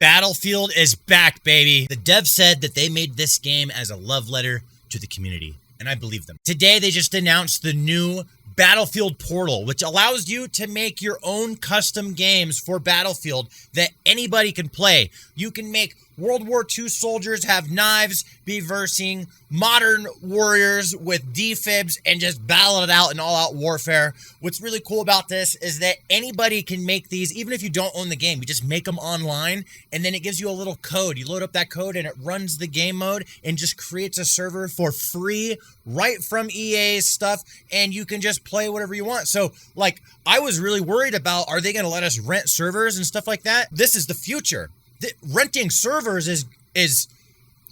Battlefield is back, baby. The dev said that they made this game as a love letter to the community, and I believe them. Today, they just announced the new Battlefield portal, which allows you to make your own custom games for Battlefield that anybody can play. You can make World War II soldiers have knives, be versing modern warriors with defibs, and just battle it out in all-out warfare. What's really cool about this is that anybody can make these, even if you don't own the game. You just make them online, and then it gives you a little code. You load up that code, and it runs the game mode and just creates a server for free right from EA's stuff, and you can just play whatever you want. So, like, I was really worried about, are they going to let us rent servers and stuff like that? This is the future. Renting servers is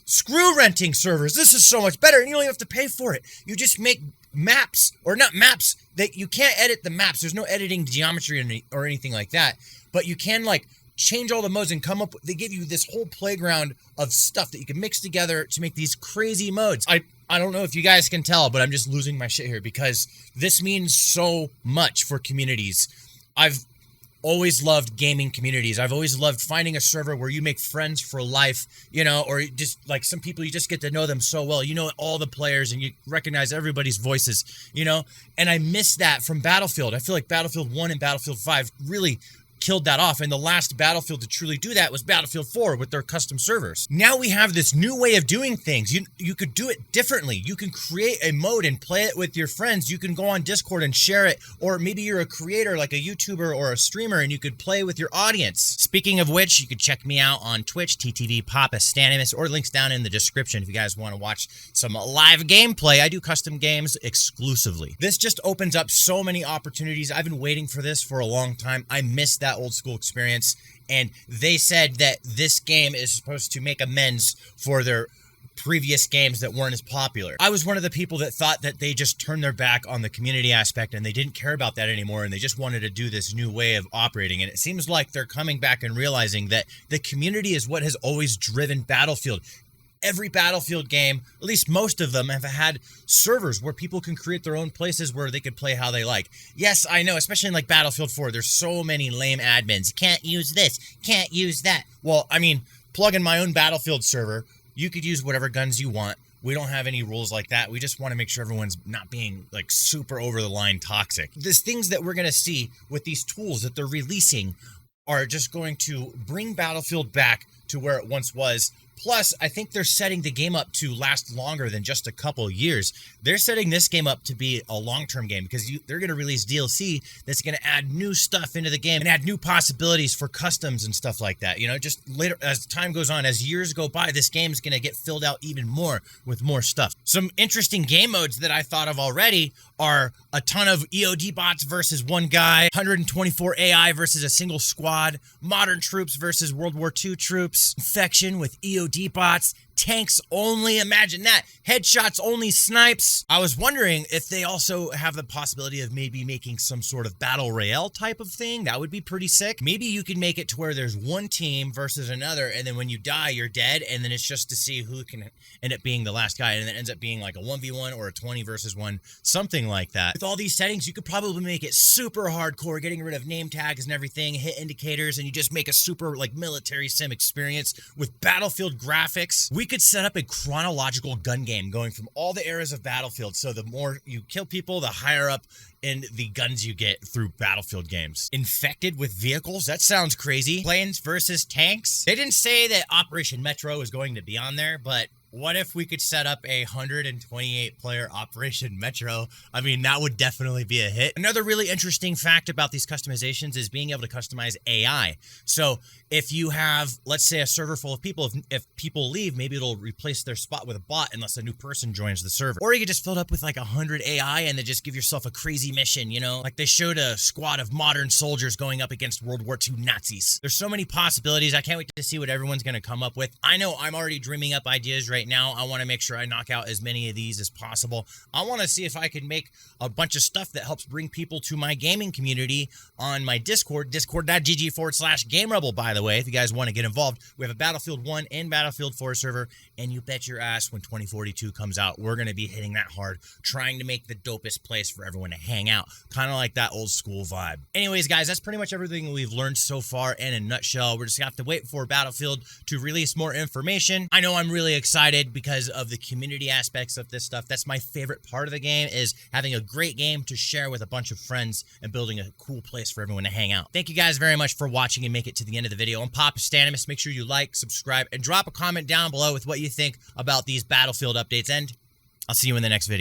screw renting servers. This is so much better, and you don't even have to pay for it. You just make maps, or not maps, that you can't edit the maps. There's no editing geometry or anything like that, but you can, like, change all the modes and come up. They give you this whole playground of stuff that you can mix together to make these crazy modes. I don't know if you guys can tell, but I'm just losing my shit here because this means so much for communities. I've always loved gaming communities. I've always loved finding a server where you make friends for life, you know, or just like some people, you just get to know them so well. You know all the players and you recognize everybody's voices, you know, and I miss that from Battlefield. I feel like Battlefield 1 and Battlefield 5 really killed that off, and the last Battlefield to truly do that was Battlefield 4 with their custom servers. Now we have this new way of doing things. You could do it differently. You can create a mode and play it with your friends. You can go on Discord and share it, or maybe you're a creator like a YouTuber or a streamer and you could play with your audience. Speaking of which, you could check me out on Twitch, TTV Papa Stanimus, or links down in the description if you guys want to watch some live gameplay. I do custom games exclusively. This just opens up so many opportunities. I've been waiting for this for a long time. I missed that old school experience, and they said that this game is supposed to make amends for their previous games that weren't as popular. I was one of the people that thought that they just turned their back on the community aspect and they didn't care about that anymore, and they just wanted to do this new way of operating. And it seems like they're coming back and realizing that the community is what has always driven Battlefield. Every Battlefield game, at least most of them, have had servers where people can create their own places where they could play how they like. Yes, I know, especially in like Battlefield 4, there's so many lame admins. Can't use this, can't use that. Well, I mean, plug in my own Battlefield server. You could use whatever guns you want. We don't have any rules like that. We just want to make sure everyone's not being like super over the line toxic. There's things that we're going to see with these tools that they're releasing are just going to bring Battlefield back to where it once was. Plus, I think they're setting the game up to last longer than just a couple years. They're setting this game up to be a long-term game because they're going to release DLC that's going to add new stuff into the game and add new possibilities for customs and stuff like that. You know, just later, as time goes on, as years go by, this game is going to get filled out even more with more stuff. Some interesting game modes that I thought of already are a ton of EOD bots versus one guy, 124 AI versus a single squad, modern troops versus World War II troops, infection with EOD bots, tanks only, imagine that, headshots only snipes. I was wondering if they also have the possibility of maybe making some sort of battle royale type of thing. That would be pretty sick. Maybe you could make it to where there's one team versus another, and then when you die, you're dead, and then it's just to see who can end up being the last guy, and then it ends up being like a 1v1 or a 20 versus 1, something like that. With all these settings, you could probably make it super hardcore, getting rid of name tags and everything, hit indicators, and you just make a super like military sim experience with Battlefield graphics. We could set up a chronological gun game going from all the eras of Battlefield, so the more you kill people, the higher up in the guns you get through Battlefield games. Infected with vehicles? That sounds crazy. Planes versus tanks? They didn't say that Operation Metro is going to be on there, but what if we could set up a 128-player Operation Metro? I mean, that would definitely be a hit. Another really interesting fact about these customizations is being able to customize AI. So if you have, let's say, a server full of people, if people leave, maybe it'll replace their spot with a bot unless a new person joins the server. Or you could just fill it up with like 100 AI and then just give yourself a crazy mission, you know? Like they showed a squad of modern soldiers going up against World War II Nazis. There's so many possibilities. I can't wait to see what everyone's going to come up with. I know I'm already dreaming up ideas right right now. I want to make sure I knock out as many of these as possible. I want to see if I can make a bunch of stuff that helps bring people to my gaming community on my Discord, discord.gg/GameRebel, by the way, if you guys want to get involved. We have a Battlefield 1 and Battlefield 4 server, and you bet your ass when 2042 comes out, we're going to be hitting that hard, trying to make the dopest place for everyone to hang out, kind of like that old school vibe. Anyways, guys, that's pretty much everything we've learned so far in a nutshell. We're just going to have to wait for Battlefield to release more information. I know I'm really excited because of the community aspects of this stuff. That's my favorite part of the game, is having a great game to share with a bunch of friends and building a cool place for everyone to hang out. Thank you guys very much for watching and make it to the end of the video. I'm Papa Stanimus. Make sure you like, subscribe, and drop a comment down below with what you think about these Battlefield updates, and I'll see you in the next video.